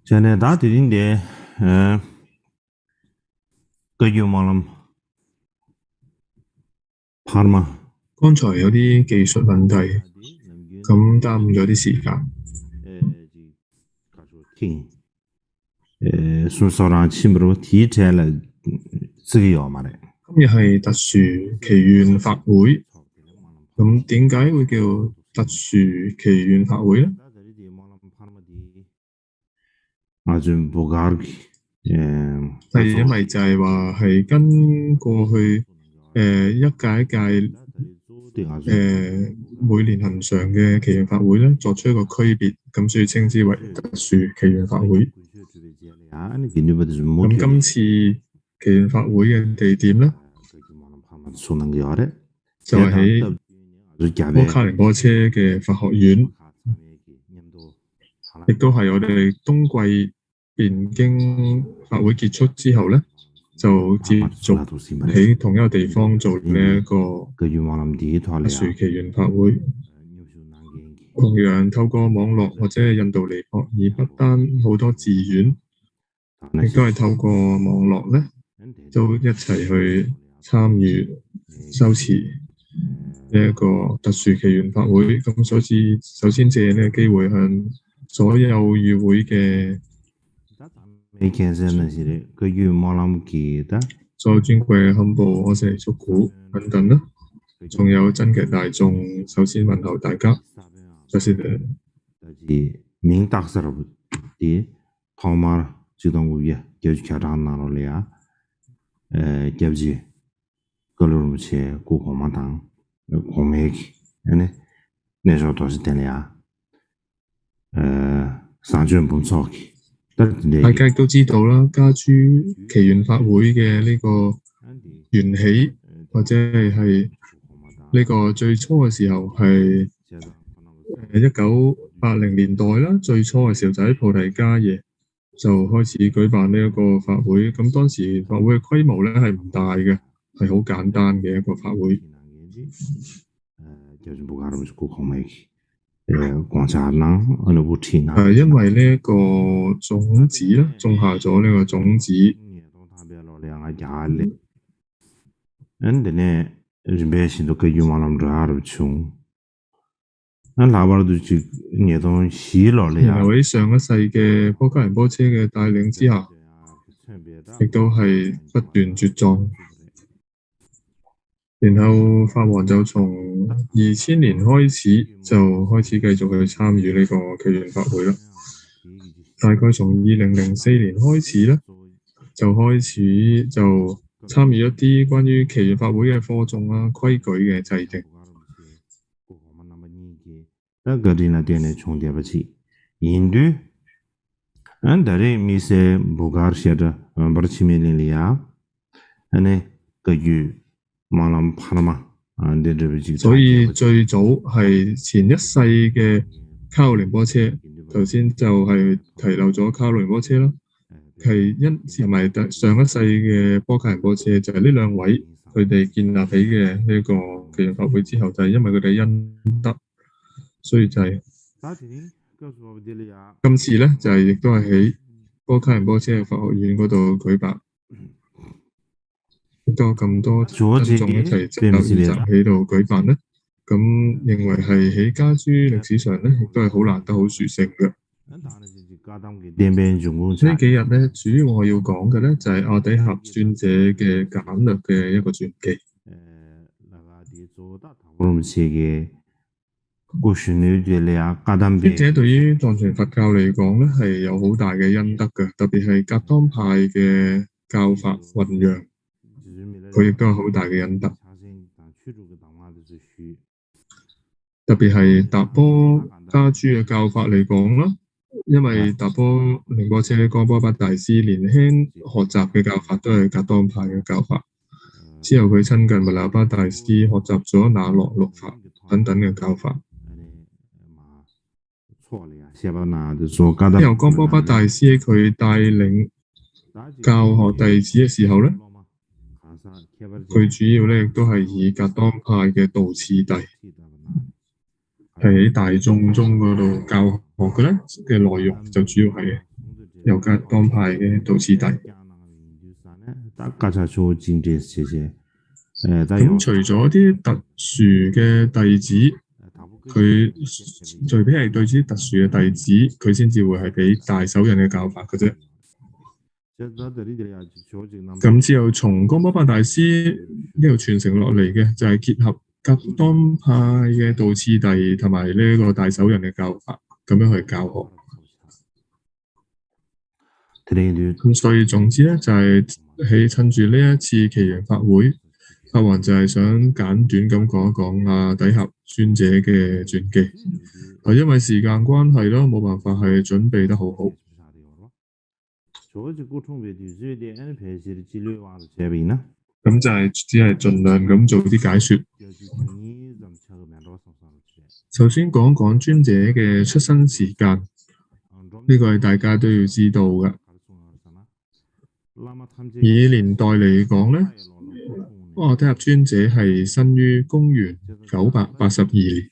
전에 다들인데個月我諗拍嘛，剛才有啲技術問題，咁耽誤咗啲時間。聽順手讓起碼都提出來這個要嘛咧。今日係特殊祈願法會，咁點解會叫特殊祈願法會咧？係因為就係話係跟過去一屆一屆每年恆常嘅祈願法會咧作出一個區別，咁所以稱之為特殊祈願法會。咁今次祈願法會嘅地點咧，就係喺波卡寧波車嘅佛學院，亦都係我哋冬季辯經法會結束之後咧，就接續喺同一個地方做呢一個特殊祈願法會。同樣透過網絡或者係印度尼泊爾不丹好多寺院，亦都係透過網絡咧，都一齊去參與修持呢一個特殊祈願法會。咁所以首先借呢個機會向所有與會嘅所有尊貴嘅堪布阿舍尼叔古等等啦，仲有真嘅大眾，首先問候大家。多謝。明達實啲湯馬自動會嘅叫住其他拿落嚟啊，叫住嗰兩車顧客碼檔講咩嘅，呢時候都是點嚟啊？三轉半錯嘅。大家都知道啦，家珠祈願法會嘅呢個緣起，或者係呢個最初嘅時候係1980年代啦，最初嘅時候就喺菩提迦耶就開始舉辦呢一個法會。咁當時法會嘅規模咧係唔大嘅，係好簡單嘅一個法會。因為呢一個種子咧，種下咗呢個種子。然後喺上一世嘅波卡仁波切嘅帶領之下，亦都係不斷茁壯。然後法王就從2000年開始就開始繼續去參與呢個祈願法會啦。大概從2004年開始咧，就開始就參與一啲關於祈願法會嘅課誦啊、規矩嘅制定。所以最早係前一世嘅卡魯寧波車，頭先就係提漏咗卡魯寧波車啦，係同埋上一世嘅波卡仁波車，就係呢兩位佢哋建立起嘅呢個祈願法會之後，就係因為佢哋恩德，所以就係今次咧就係亦都係喺波卡仁波車嘅佛學院嗰度舉辦。亦都有咁多觀眾一齊集喺度舉辦咧，咁認為係喺家珠歷史上咧，亦都係好難得、好殊勝嘅。呢幾日咧，主要我要講嘅咧就係阿底峽尊者嘅簡略嘅一個傳記。尊者對於藏傳佛教嚟講咧係有好大嘅恩德嘅，特別係格當派嘅教法弘揚。佢亦都有好大嘅恩德，特別係達波家珠嘅教法嚟講啦，因為達波寧波車江波巴大師年輕學習嘅教法都係格當派嘅教法，之後佢親近密勒巴大師學習咗那洛六法等等嘅教法。由江波巴大師佢帶領教學弟子嘅時候咧，佢主要咧亦都係以格當派嘅道次第，係喺大眾中嗰度教學嘅咧嘅內容就主要係尤格當派嘅道次第。咁除咗啲特殊嘅弟子，佢除非係對啲特殊嘅弟子，佢先至會係俾大手印嘅教法嘅啫。咁之後從江波巴大師呢度傳承落嚟嘅，就係結合格當派嘅道次第同埋呢個大手印嘅教法，咁樣去教學。咁所以總之咧，就係趁住呢一次祈願法會，法王就係想簡短咁講一講阿底峽尊者嘅傳記。因為時間關係咯，冇辦法係準備得好好。咁就係只係盡量咁做啲解說。首先講講尊者嘅出生時間，呢個係大家都要知道嘅。以年代嚟講咧，底峽尊者係生於公元982年。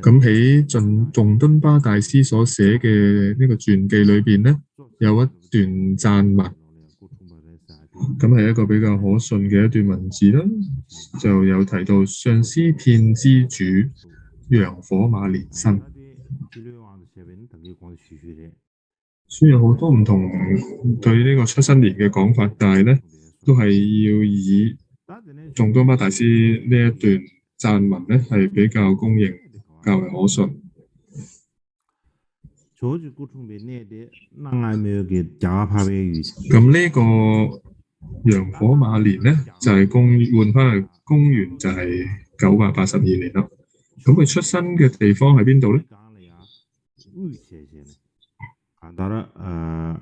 咁喺仲敦巴大師所寫嘅呢個傳記裏邊咧，有一段讚文，咁係一個比較可信嘅一段文字啦，就有提到上師片之主陽火馬年生，雖然有好多唔同對呢個出生年嘅講法，但係咧都係要以仲敦巴大師呢一段讚文咧係比較公認，較為可信。咁呢個陽火馬年咧就係換翻去公元就係982年啦。咁佢出生嘅地方喺邊度咧？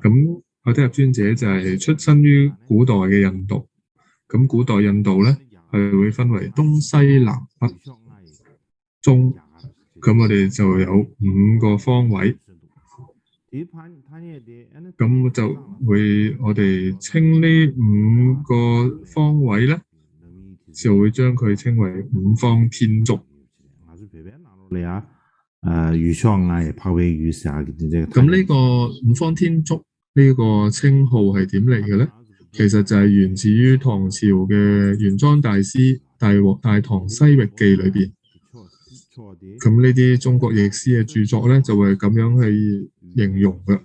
咁底峽尊者就係出生於古代嘅印度。咁古代印度咧係會分為東西南北中，咁我哋就有5個方位。咁就會我哋稱呢5個方位咧，就會將佢稱為5方天竺。咁呢個5方天竺呢個稱號係點嚟嘅咧？其實就係源自於唐朝嘅玄奘大師《大唐西域記》裏邊。咁呢啲中國譯師嘅著作咧，就會咁樣去形容嘅。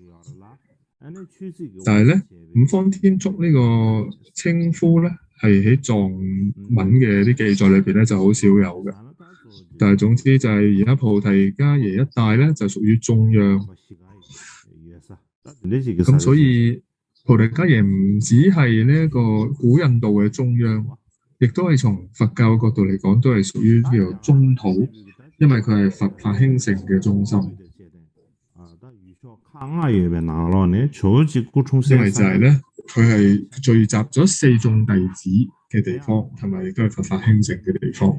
但係咧，5方天竺呢個稱呼咧，係喺藏文嘅啲記載裏邊咧就好少有嘅。但係總之就係而家菩提伽耶一帶咧就屬於中央。咁所以菩提伽耶唔只係呢一個古印度嘅中央，亦都係從佛教角度嚟講都係屬於叫做中土，因為佢係佛法興盛嘅中心。因為就係咧，佢係聚集咗4眾弟子嘅地方，同埋亦都係佛法興盛嘅地方。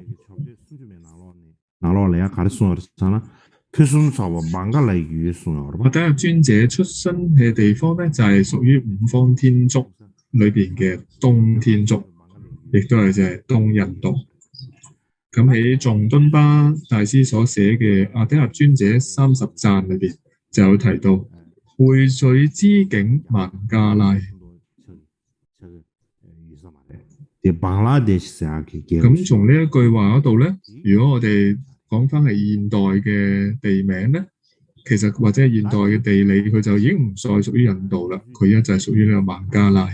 底峽尊者出生嘅地方咧，就係屬於5方天竺裏邊嘅東天竺，亦都係就係東印度。咁喺仲敦巴大師所寫嘅底峽尊者30讚裏邊就有提到會水之境孟加拉。咁從呢一句話嗰度咧，如果我哋講翻係現代嘅地名咧，其實或者係現代嘅地理，佢就已經唔再屬於印度啦，佢而家就係屬於呢個孟加拉。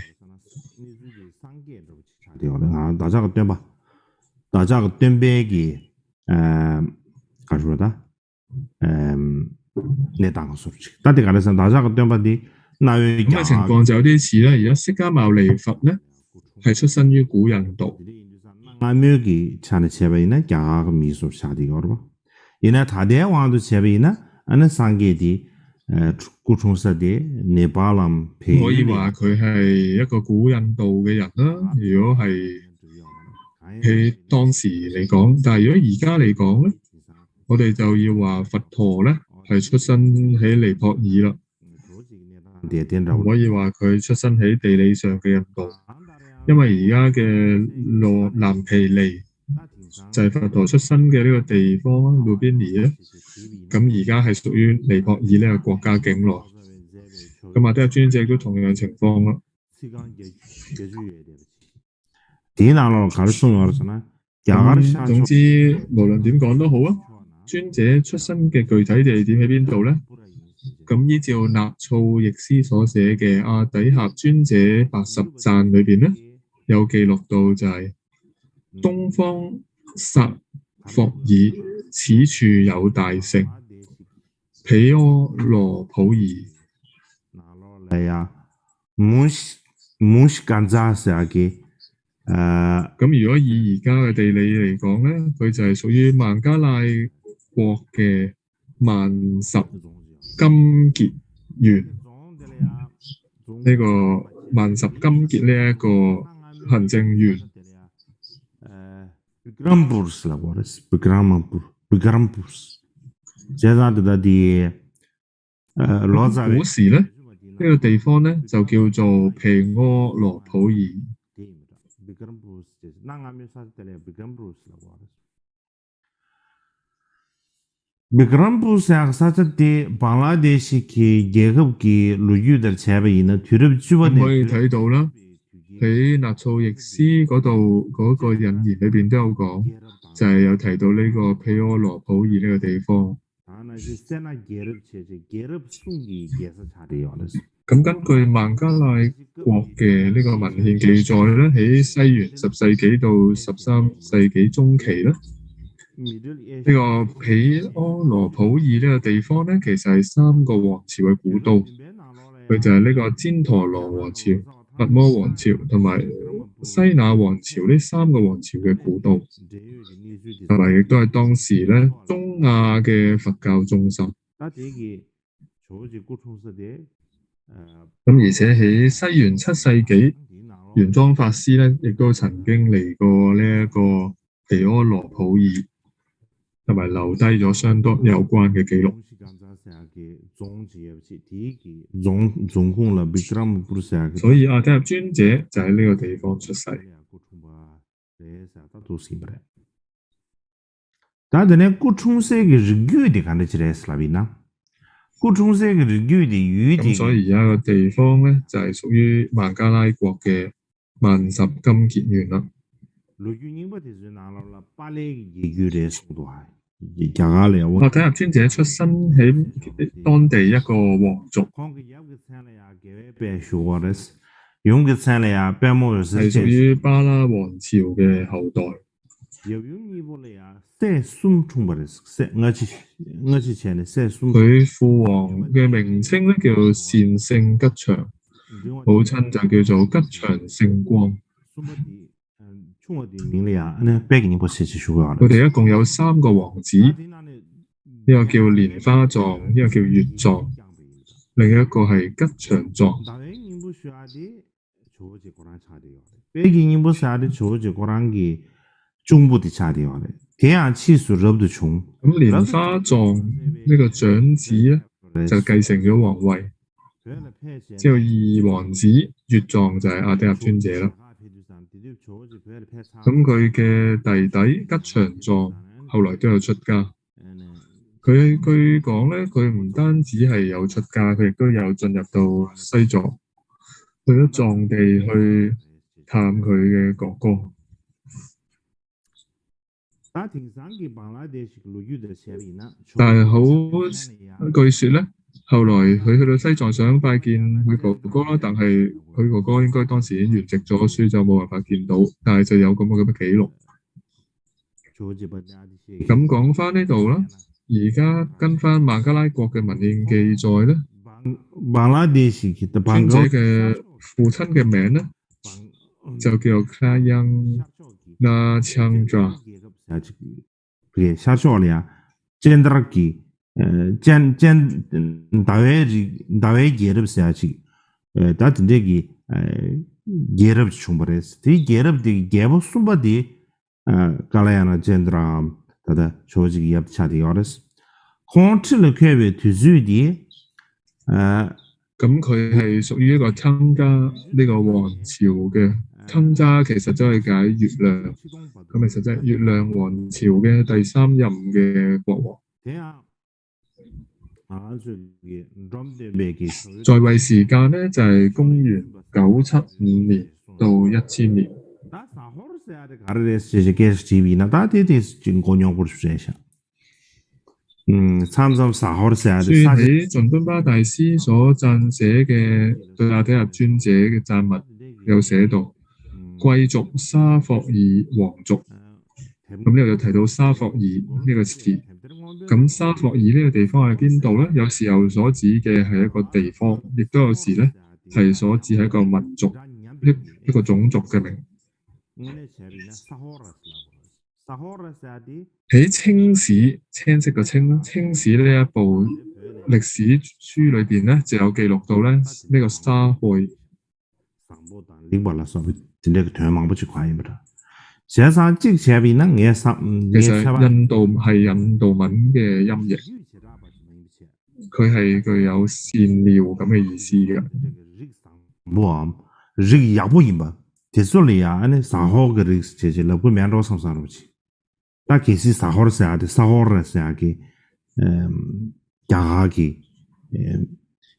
大家個端邊嘅咁嘅情況就有啲似啦。而家釋迦牟尼佛咧係出身於古印度。可以話佢係一個古印度嘅人啦。如果係喺當時嚟講，但係如果而家嚟講咧，我哋就要話佛陀咧係出身喺尼泊爾啦。唔可以話佢出生喺地理上嘅印度，因為而家嘅南毗尼就係佛陀出生嘅呢個地方魯邊尼咧，咁而家係屬於尼泊爾呢個國家境內。咁阿底峽尊者都同樣情況啦。總之無論點講都好啊，尊者出生嘅具體地點喺邊度咧？咁依照納措譯師所寫嘅阿底峽尊者80讚裏邊咧，有記錄到就係東方薩霍爾，此處有大城毗阿羅普夷。係啊，唔是間扎成嘅。咁如果以而家嘅地理嚟講咧，佢就係屬於孟加拉國嘅曼什金傑縣。呢個曼什金傑呢一個行政縣。古時咧，呢個地方咧就叫做毗阿羅普夷。बिक्रमपुर से आसाते बांग्लादेश की गेहब की लुयु दर छेबई न तुरब जुवा可以睇到啦，喺納措譯師嗰度嗰個引言裏邊都有講，就係有提到呢個毗阿羅普夷呢個地方。咁根據孟加拉國嘅呢個文獻記載咧，喺西元10世紀到13世紀中期咧，呢個毗阿羅普夷呢個地方咧，其實係3個王朝嘅古都，佢就係呢個旃陀羅王朝、拔摩王朝同埋西那王朝呢3個王朝嘅古都，同埋亦都係當時咧中亞嘅佛教中心。咁而且喺西元7世紀，玄奘法師咧亦都曾經嚟過呢一個毗阿羅普夷，同埋留低咗相當有關嘅記錄。所以阿底峽尊者就喺呢個地方出世。但係呢，古衝世嘅日語地看得起來是啦邊啦。古衝世嘅日語地語地。咁所以而家個地方咧就係屬於孟加拉國嘅曼什金傑縣啦。阿底峽尊者出生喺當地一個皇族，係屬於巴拉王朝嘅後代。佢父王嘅名稱咧叫善勝吉祥，母親就叫做吉祥勝光。佢哋一共有3個王子，呢個叫蓮花藏，呢個叫月藏，另一個係吉祥藏。咁蓮花藏呢個長子咧就繼承咗皇位，之後2王子月藏就係阿底峽尊者啦。咁佢嘅弟弟吉祥藏後來都有出家。佢據講咧，佢唔單止係有出家，佢亦都有進入到西藏，去咗藏地去探佢嘅哥哥。但係好據說咧，後來佢去到西藏想拜見佢哥哥啦，但係佢哥哥應該當時已經圓寂咗，所以就冇辦法見到。但係就有咁嘅記錄。咁講翻呢度啦，而家跟翻孟加拉國嘅文獻記載咧，尊者嘅父親嘅名咧就叫做Krayang Nachandra。咁佢係屬於一個參加呢個王朝嘅坑渣其實都係解月亮，咁其實即係月亮王朝嘅第3任嘅國王。在位時間呢，就係公元975年到1000年。所以喺仲敦巴大師所撰寫嘅對阿底峽尊者嘅讚文有寫到貴族沙霍爾王族，咁呢度就提到沙霍爾呢個詞。咁沙霍爾呢個地方喺邊度呢？有時候所指嘅係一個地方，亦都有時呢係所指係一個民族，一個種族嘅名。喺清史，青色嘅清，清史呢一部歷史書裏邊呢，就有記錄到咧呢個沙亥。其實印度係印度文嘅音譯，佢係具有善妙咁嘅意思嘅。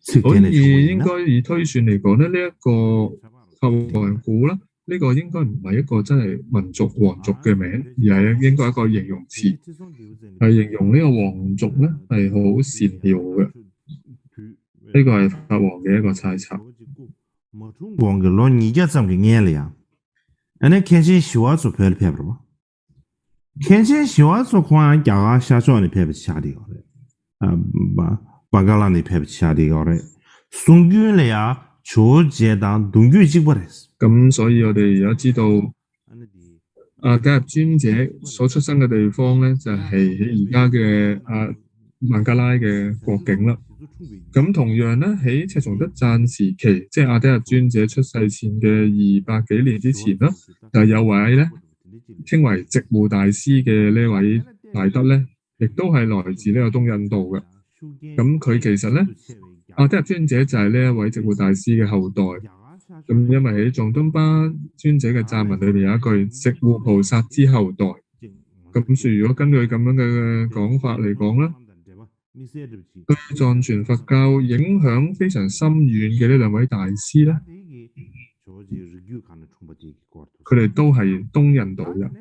所以應該以推算嚟講咧，呢一個法王古啦，呢個應該唔係一個真係民族王族嘅名，而係應該係一個形容詞，係形容呢個王族咧係好善妙嘅。呢個係法王嘅一個猜測。咁所以我哋而家知道阿底峽尊者所出生嘅地方咧，就係喺而家嘅孟加拉嘅國境啦。咁同樣咧，喺赤松德贊時期，即係阿底峽尊者出世前嘅200幾年之前啦，就有位咧稱為直護大師嘅呢位大德咧，亦都係來自呢個東印度嘅。咁佢其實咧，阿底峽尊者就係呢一位直護大師嘅後代。咁因為喺仲敦巴尊者嘅讚文裏面有一句直護菩薩之後代。咁所以如果根據咁樣嘅講法嚟講咧，對藏傳佛教影響非常深遠嘅呢兩位大師咧，佢哋都係東印度人，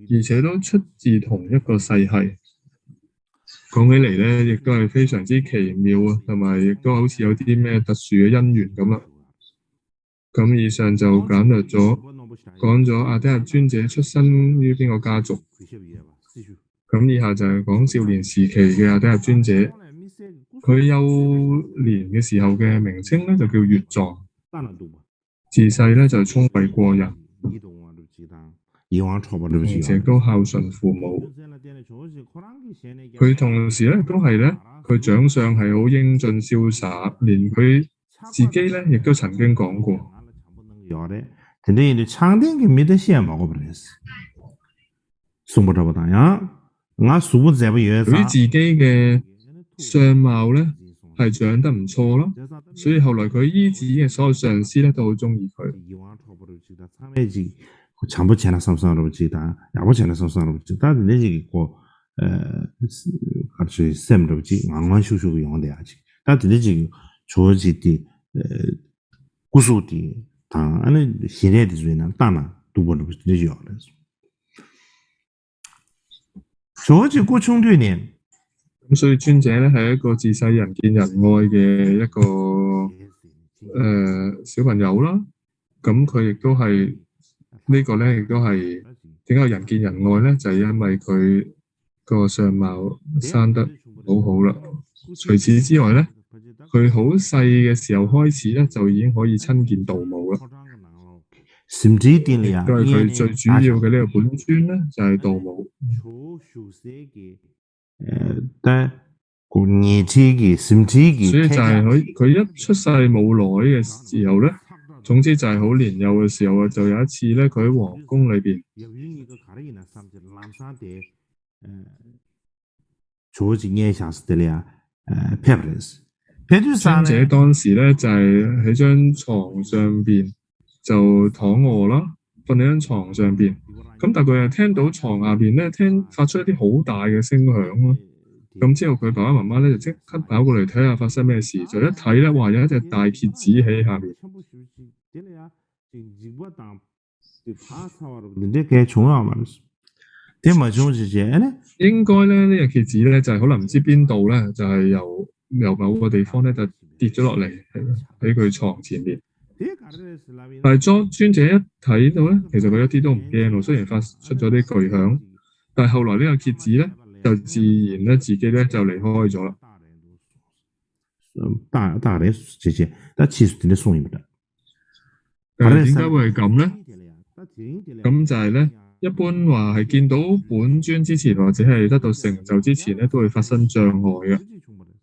而且都出自同一個世系。講起嚟咧，亦都係非常之奇妙啊，同埋亦都好似有啲咩特殊嘅因緣咁啦。咁以上就簡略咗講咗阿底峽尊者出身於邊個家族。咁以下就係講少年時期嘅阿底峽尊者，佢幼年嘅時候嘅名稱咧就叫月藏，自細咧就聰慧過人，而且都孝順父母。佢同時咧都係咧，佢長相係好英俊瀟灑，連佢自己咧亦都曾經講過。佢自己嘅相貌咧係長得唔錯咯，所以後來佢依止嘅所有上司咧都好中意佢。咁所以尊者咧係一個自細人見人愛嘅一個小朋友啦。咁佢亦都係呢個咧，亦都係點解人見人愛咧？就係因為佢個相貌生得好好啦。除此之外咧，佢好細嘅時候開始咧，就已經可以親見度母啦。都係佢最主要嘅呢個本尊咧，就係度母。所以就係佢一出世冇耐嘅時候咧，總之就係好年幼嘅時候啊，就有一次咧，佢喺皇宮裏邊，尊者當時咧就係喺張床上邊就躺卧啦，瞓喺張床上邊。咁但係佢又聽到床下邊咧發出一啲好大嘅聲響咯。咁之後佢爸爸媽媽咧就即刻跑過嚟睇下發生咩事，就一睇咧，哇！有一隻大蠍子喺下面。應該咧呢隻蠍子咧就係可能唔知邊度咧，就係由某個地方咧就跌咗落嚟喺佢床前面。但係尊者一睇到咧，其實佢一啲都唔驚喎，雖然發出咗啲巨響，但係後來呢個蠍子咧就自然咧自己咧就離開咗啦。大人這些，但其實真係送唔得。點解會係咁咧？咁就係咧，一般話係見到本尊之前或者係得到成就之前咧，都會發生障礙嘅。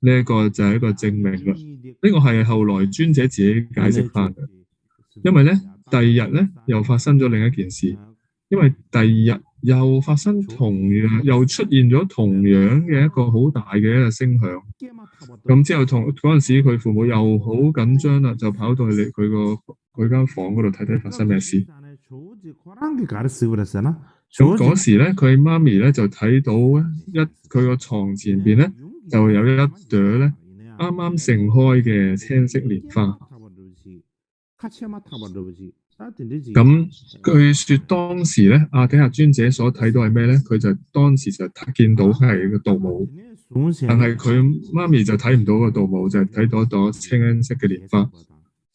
呢一個就係一個證明啦。呢個係後來尊者自己解釋翻嘅。因為咧，第二日咧又發生咗另一件事。因為第二日又發生又出現咗同樣嘅一個好大嘅一個聲響。咁之後嗰陣時，佢父母又好緊張啦，就跑到去佢間房嗰度睇睇發生咩事。咁嗰時咧，佢媽咪咧就睇到佢個床前邊咧就有一朵咧啱啱盛開嘅青色蓮花。咁據說當時咧，阿底峽尊者所睇到係咩咧？佢就當時就見到係個度母，但係佢媽咪就睇唔到個度母，就係睇到一朵青色嘅蓮花。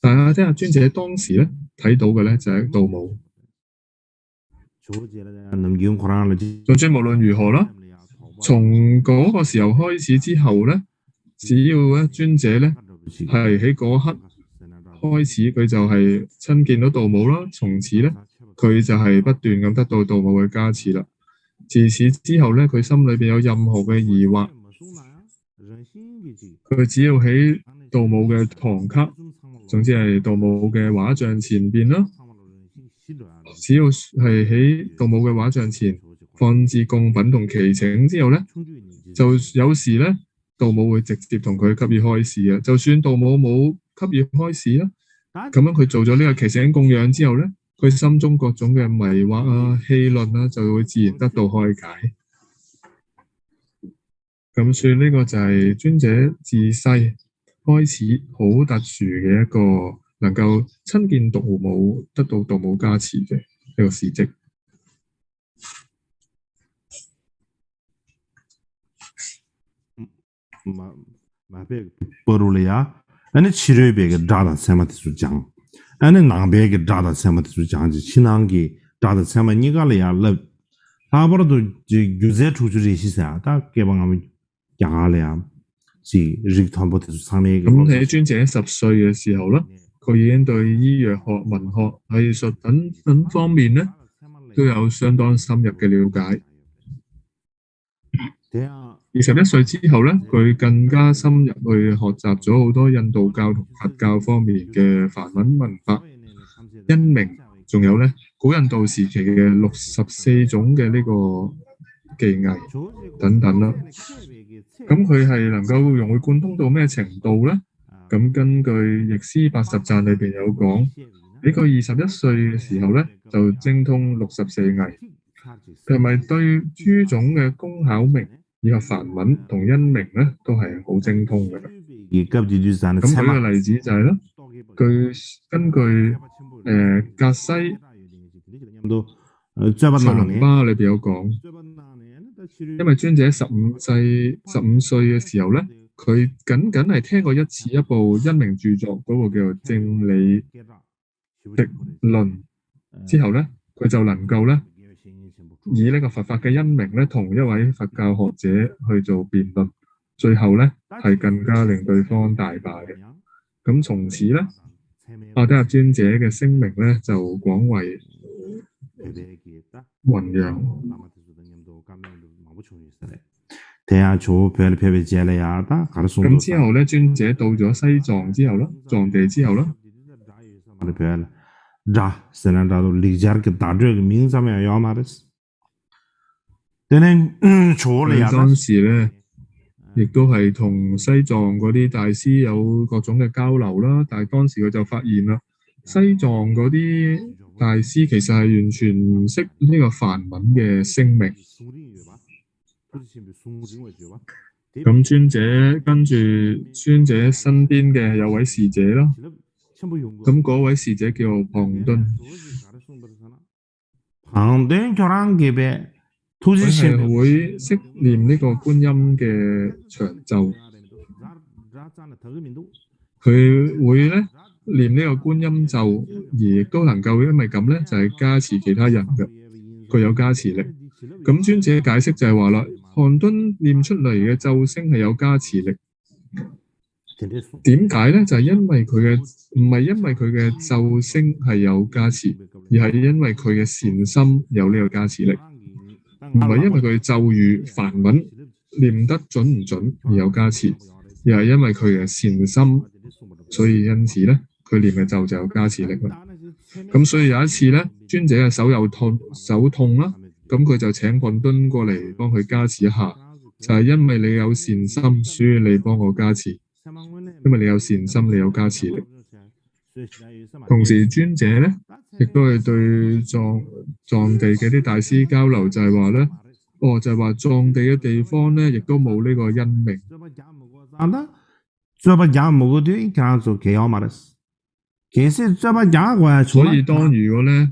但係阿底峽尊者當時咧睇到嘅咧就係度母。總之無論如何啦，從嗰個時候開始之後咧，只要咧尊者咧係喺嗰刻開始，佢就係親見到度母啦。從此咧，佢就係不斷咁得到度母嘅加持啦。自此之後咧，佢心裏邊有任何嘅疑惑，佢只要喺度母嘅堂卡，總之係度母嘅畫像前邊啦。只要係喺度母嘅畫像前放置供品同祈請之後咧，就有時咧度母會直接同佢給予開示嘅。就算度母冇給予開示啦，咁樣佢做咗呢個祈請供養之後咧，佢心中各種嘅迷惑啊、戲論啊，就會自然得到開解。咁所以呢個就係尊者自細開始好特殊嘅一個能夠親見度母、得到度母加持嘅一個事蹟。아니 치료백에 자다 세마티수 장 아니 낭백에 자다 세마티수 장지 친한기 자다 세마 니가래야 럽 아버도 유제 주주리 시사 다 개방하면 양아래야 지 리턴보티수 상메게咁喺尊者10歲嘅時候咧，佢已經對醫藥學、文學、藝術等方面咧都有相當深入嘅了解。21歲之後咧，佢更加深入去學習咗好多印度教同佛教方面嘅梵文文法、音名，仲有咧古印度時期嘅64種嘅呢個技藝等等啦。咁佢係能夠融會貫通到咩程度咧？咁根據《譯師80讚》裏邊有講，喺佢21歲嘅時候咧，就精通64藝，佢係咪對諸種嘅工巧名以及梵文同音名咧，都係好精通嘅。咁舉個例子就係咧，佢根據格西塞倫巴裏邊有講，因為尊者15歲嘅時候咧，佢僅係聽過一次一部音名著作，嗰個叫做《正理敵論》之後咧，佢就能夠咧以呢個佛法嘅音名咧，同一位佛教學者去做辯論，最後咧係更加令對方大敗嘅。咁從此咧，阿底峽尊者嘅聲名咧就廣為弘揚。咁之後咧，尊者到咗西藏之後啦，藏地之後啦。當時咧，亦都係同西藏嗰啲大師有各種嘅交流啦。但係當時佢就發現啦，西藏嗰啲大師其實係完全唔識呢個梵文嘅聲明。咁尊者跟住尊者身邊嘅有位侍者啦，咁嗰位侍者叫龐敦。佢係會識念呢個觀音嘅長咒，佢會咧念呢個觀音咒，而亦都能夠因為咁咧就係加持其他人嘅，具有加持力。咁尊者解釋就係話啦，龐敦念出嚟嘅咒聲係有加持力。點解咧？就係因為佢嘅唔係因為佢嘅咒聲係有加持，而係因為佢嘅善心有呢個加持力。唔係因為佢咒語梵文念得準唔準而有加持，而係因為佢嘅善心，所以因此咧，佢念嘅咒就有加持力啦。咁所以有一次咧，尊者嘅手痛啦，咁佢就請龐敦過嚟幫佢加持一下，就係因為你有善心，所以你幫我加持，因為你有善心，你有加持力。同時尊者咧，亦都係對藏地嘅啲大師交流，就係話咧，就係話藏地嘅地方咧，亦都冇呢個因明。所以當如果咧，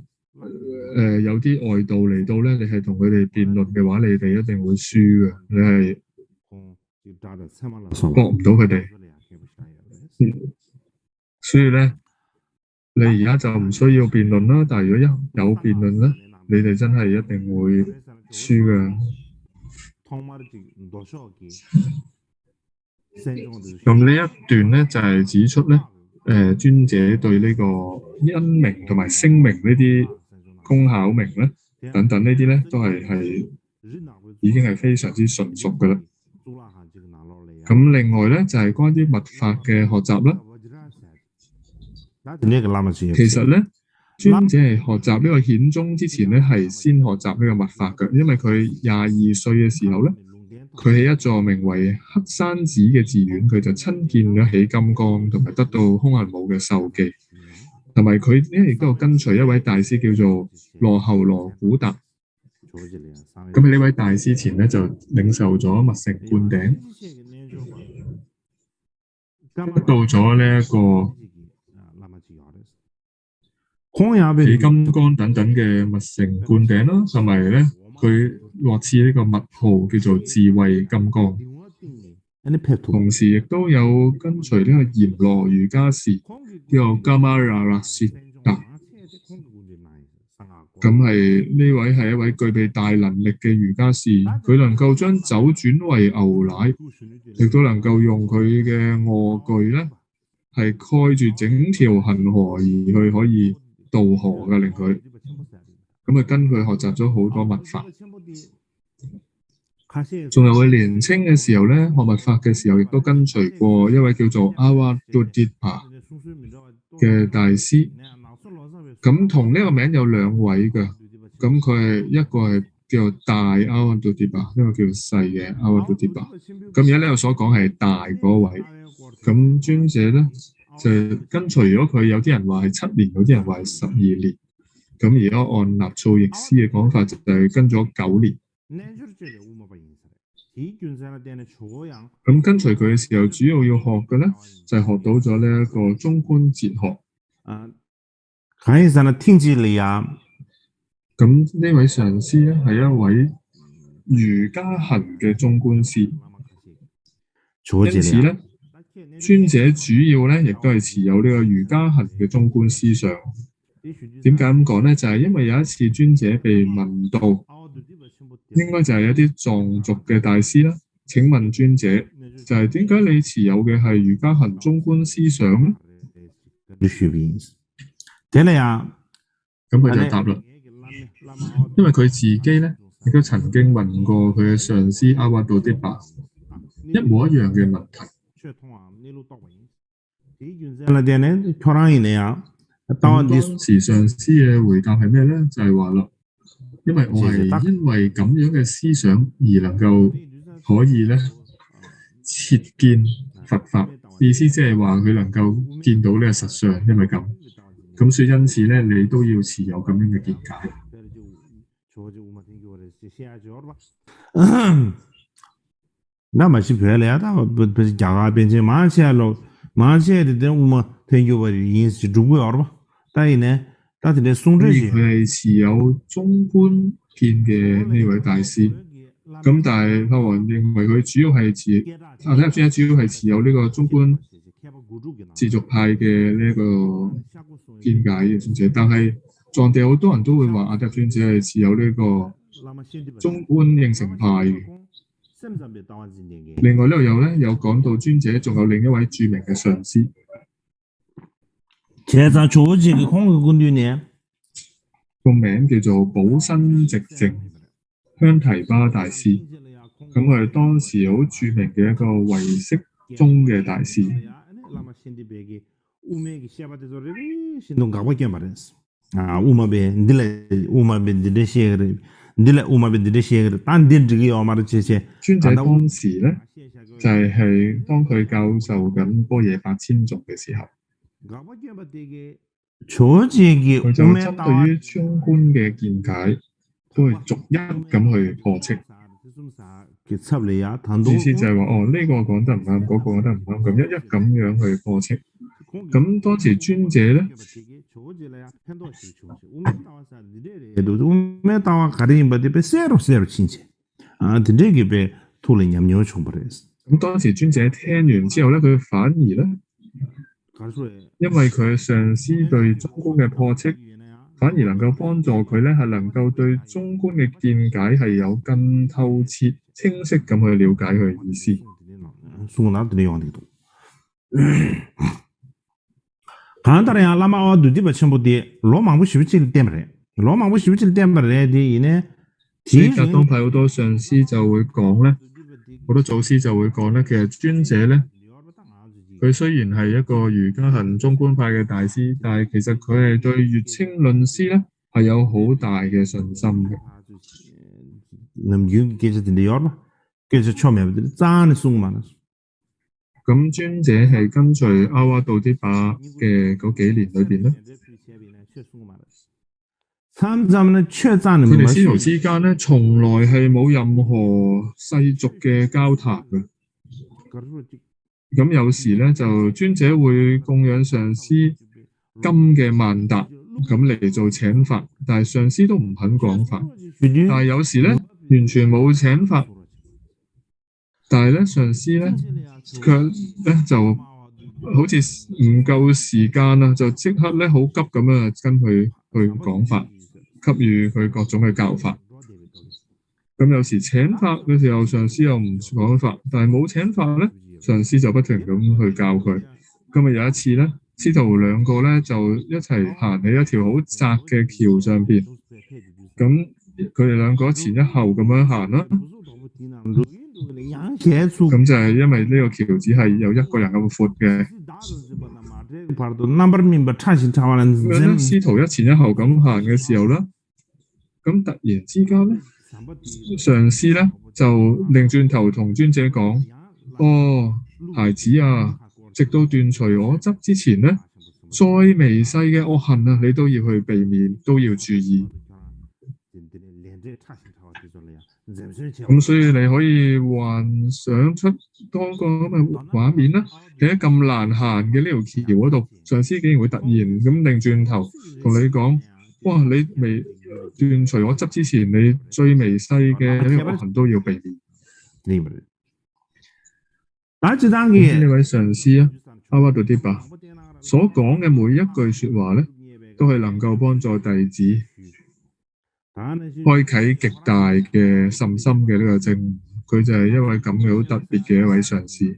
有啲外道嚟到咧，你係同佢哋辯論嘅話，你哋一定會輸嘅，你係駁唔到佢哋。所以咧，你而家就唔需要辯論啦，但係如果有辯論咧，你哋真係一定會輸嘅。咁呢一段咧就係指出咧，尊者對呢個因明同埋聲明呢啲功巧明咧等等呢啲咧都係已經係非常之純熟㗎啦。咁另外咧就係關於密法嘅學習啦。其實咧，尊者係學習呢個顯宗之前咧，係先學習呢個密法嘅，因為佢22歲嘅時候咧，佢喺一座名為黑山寺嘅寺院，佢就親見咗起金剛，同埋得到空行母嘅授記，同埋佢咧亦都有跟隨一位大師叫做羅睺羅古達。咁喺呢位大師前咧，就領受咗密乘灌頂，得到咗呢一個起金剛等等嘅密乘灌頂啦，同埋咧佢獲賜呢個密號叫做智慧金剛，同時亦都有跟隨呢個閻羅瑜伽士叫做 Gamarasita。咁係呢位係一位具備大能力嘅瑜伽士，佢能夠將酒轉為牛奶，亦都能夠用佢嘅臥具咧係蓋住整條恒河而去可以渡河嘅，令佢咁啊跟佢學習咗好多密法。仲有佢年青嘅時候咧，學密法嘅時候亦都跟隨過一位叫做阿瓦杜迪巴嘅大師。咁同呢個名有兩位嘅，咁佢係一個係叫做大阿瓦杜迪巴，一個叫做細嘅阿瓦杜迪巴。咁而家呢度所講係大嗰位，咁尊者咧就跟隨咗佢，有啲人話係7年，有啲人話係12年。咁而家按納措譯師嘅講法就係跟咗9年。咁跟隨佢嘅時候，主要要學嘅咧就係學到咗呢一個中觀哲學。咁呢位上師咧係一位瑜伽行嘅中觀師，因此咧尊者主要咧亦都係持有呢個瑜伽行嘅中觀思想。點解咁講咧？就係因為有一次尊者被問到，應該就係一啲藏族嘅大師啦。請問尊者，就係點解你持有嘅係瑜伽行中觀思想咧？咁佢就答啦，因為佢自己咧亦都曾經問過佢嘅上師阿瓦杜迪巴一模一樣嘅問題。當時上師嘅回答係咩咧？就係話啦，因為我係因為咁樣嘅思想而能夠可以咧切見佛法，意思即係話佢能夠見到呢個實相，因為咁。咁所以因此咧，你都要持有咁樣嘅見解。那么是漂亮，但不是加个变成马来西亚咯，马来西亚的我們聽叫話已經是中國人嘛，但係呢，但係呢宋哲佢係持有中觀見嘅呢位大師，咁但係法王認為佢主要係阿底峽尊者主要係持有呢個中觀自續派嘅呢個見解嘅尊者，但係藏地好多人都會話阿底峽尊者係持有呢個中觀應成派嘅。另外呢度有講到尊者仲有另一位著名嘅上師，個名叫做寶生寂靜香提巴大師，咁佢係當時好著名嘅一個唯識宗嘅大師。尊者當時咧就係當佢教授緊般若8千頌嘅時候，佢就針對於中觀嘅見解，都會逐一咁去破斥。意思就係話，呢個講得唔啱，嗰個講得唔啱，咁一咁樣去破斥。咁當時尊者咧，咁當時尊者聽完之後咧，佢反而咧，因為佢上師對中觀嘅破斥，反而能夠幫助佢咧，係能夠對中觀嘅見解係有更透徹、清晰咁去了解佢嘅意思。所以格當派好多上師就會講咧，好多祖師就會講咧，其實尊者咧，佢雖然係一個瑜伽行中觀派嘅大師，但係其實佢係對月稱論師咧係有好大嘅信心嘅。咁尊者係跟隨阿瓦道啲巴嘅嗰幾年裏邊咧，佢哋師徒之間咧，從來係冇任何世俗嘅交談嘅。咁有時咧，就尊者會供養上師金嘅曼達咁嚟做請法，但係上師都唔肯講法。但係有時咧，完全冇請法，但係咧上師咧卻咧就好似唔夠時間啦，就即刻咧好急咁樣跟佢去講法，給予佢各種嘅教法。咁有時請法嘅時候，上師又唔講法，但係冇請法咧，上師就不停咁去教佢。今日有一次咧，師徒兩個咧就一齊行喺一條好窄嘅橋上邊，咁佢哋兩個前一後咁樣行啦。咁就係因為呢個橋只係有一個人咁闊嘅，咁師徒一前一後咁行嘅時候咧，咁突然之間咧，上師咧就擰轉頭同尊者講：孩子啊，直到斷除我執之前咧，再微細嘅惡行啊，你都要去避免，都要注意。咁所以你可以幻想出多個咁嘅畫面啦。你喺咁難行嘅呢條橋嗰度，上師竟然會突然咁擰轉頭同你講：哇！你未斷除我執之前，你最微細嘅呢個惡行都要避免。呢位上師啊，阿瓦道啲巴所講嘅每一句説話咧，都係能夠幫助弟子開啟極大嘅甚深嘅呢個證，佢就係一位咁嘅好特別嘅一位上師。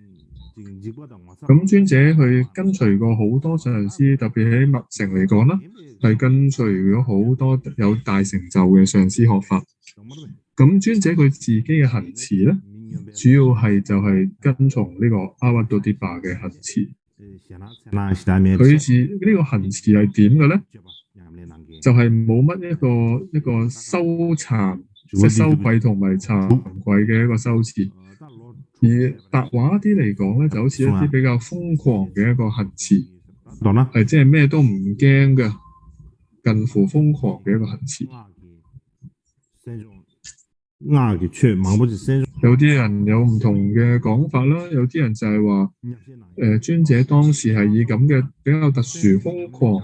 咁尊者去跟隨過好多上師，特別喺密城嚟講啦，係跟隨咗好多有大成就嘅上師學法。咁尊者佢自己嘅行持咧，主要係就係跟從呢個阿瓦道啲巴嘅行持。佢呢個行持係點嘅咧？就係冇乜一個修慚，即係羞愧同埋慚愧嘅一個修持。而白話啲嚟講咧，就好似一啲比較瘋狂嘅一個行持。係即係咩都唔驚嘅，近乎瘋狂嘅一個行持。有啲人有唔同嘅講法啦，有啲人就係話，尊者當時係以咁嘅比較特殊瘋狂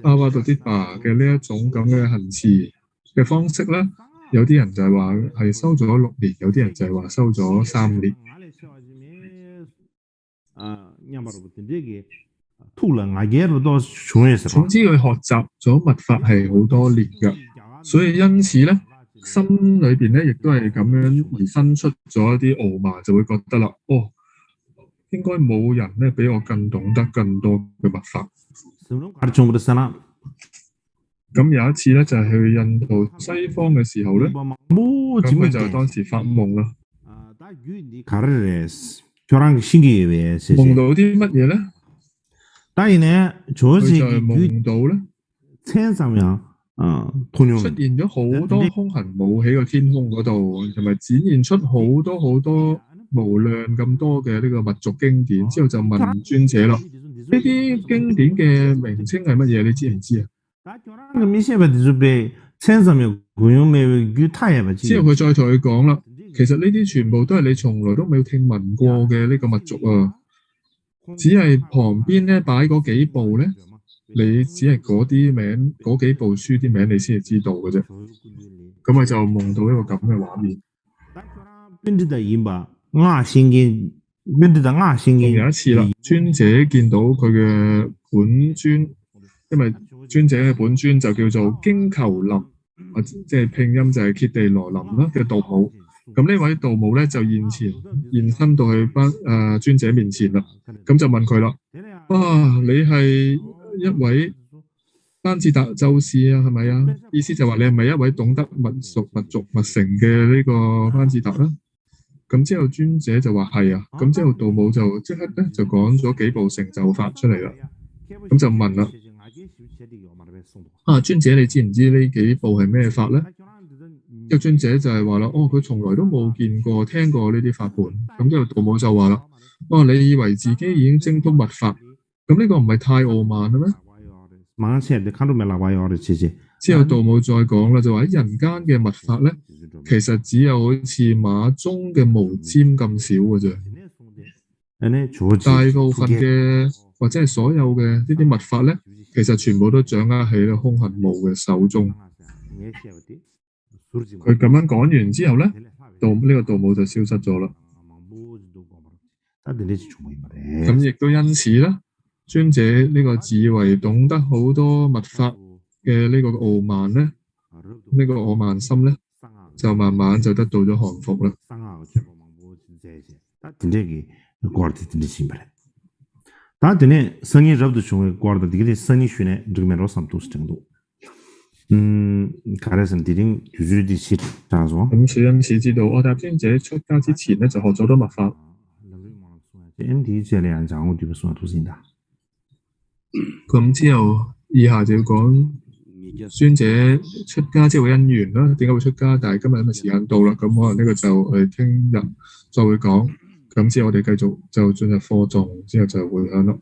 巴巴杜啲巴嘅呢一種咁嘅行持嘅方式啦。有啲人就係話係修咗6年，有啲人就係話修咗3年。總之佢學習咗密法係好多年㗎，所以因此咧，心裏邊咧亦都係咁樣而生出咗一啲傲慢，就會覺得啦，應該冇人咧比我更懂得更多嘅密法。咁有一次咧，就係去印度西方嘅時候咧，咁佢就當時發夢啦。夢到啲乜嘢咧？佢就係夢到咧，出現咗好多空行母喺個天空嗰度，同埋展現出好多好多無量咁多嘅呢個密續經典。之後就問尊者啦，呢啲經典嘅名稱係乜嘢？你知唔知啊？之後佢再同佢講啦，其實呢啲全部都係你從來都未聽聞過嘅呢個密續啊，只係旁邊咧擺嗰幾部咧，你只係嗰啲名，嗰幾部書啲名你先係知道嘅啫。咁佢就夢到一個咁嘅畫面。仲有一次啦，尊者見到佢嘅本尊，因為尊者嘅本尊就叫做經球林，即係拼音就係揭地羅林啦嘅道母。咁呢位道母咧就現身到去尊者面前啦，咁就問佢啦，你係一位班智達咒師啊，係咪啊？意思就話你係咪一位懂得密續密成嘅呢個班智達啦？咁之後尊者就話係啊，咁之後道母就即刻咧就講咗幾部成就法出嚟啦，咁就問啦，尊者你知唔知呢幾部係咩法咧？個尊者就係話啦，佢從來都冇見過聽過呢啲法本。咁之後道母就話啦，你以為自己已經精通密法，咁呢個唔係太傲慢啦咩？之後道母再講啦，就話喺人間嘅密法咧，其實只有好似馬鬃嘅毛尖咁少嘅啫。大部分嘅或者係所有嘅呢啲密法咧，其實全部都掌握喺呢空行母嘅手中。佢咁樣講完之後咧，呢個道母就消失咗啦。咁亦都因此咧，尊者呢個自以為懂得好多密法嘅呢個傲慢咧，呢個傲慢心咧，就慢慢就得到咗降服啦。咁所以因此知道，我答尊者出家之前咧就學咗多密法。咁之後以下就要講尊者出家之後嘅因緣啦，點解會出家？但係今日因為時間到啦，咁可能呢個就我哋聽日再會講。咁之後我哋繼續就進入課誦，之後就會響啦。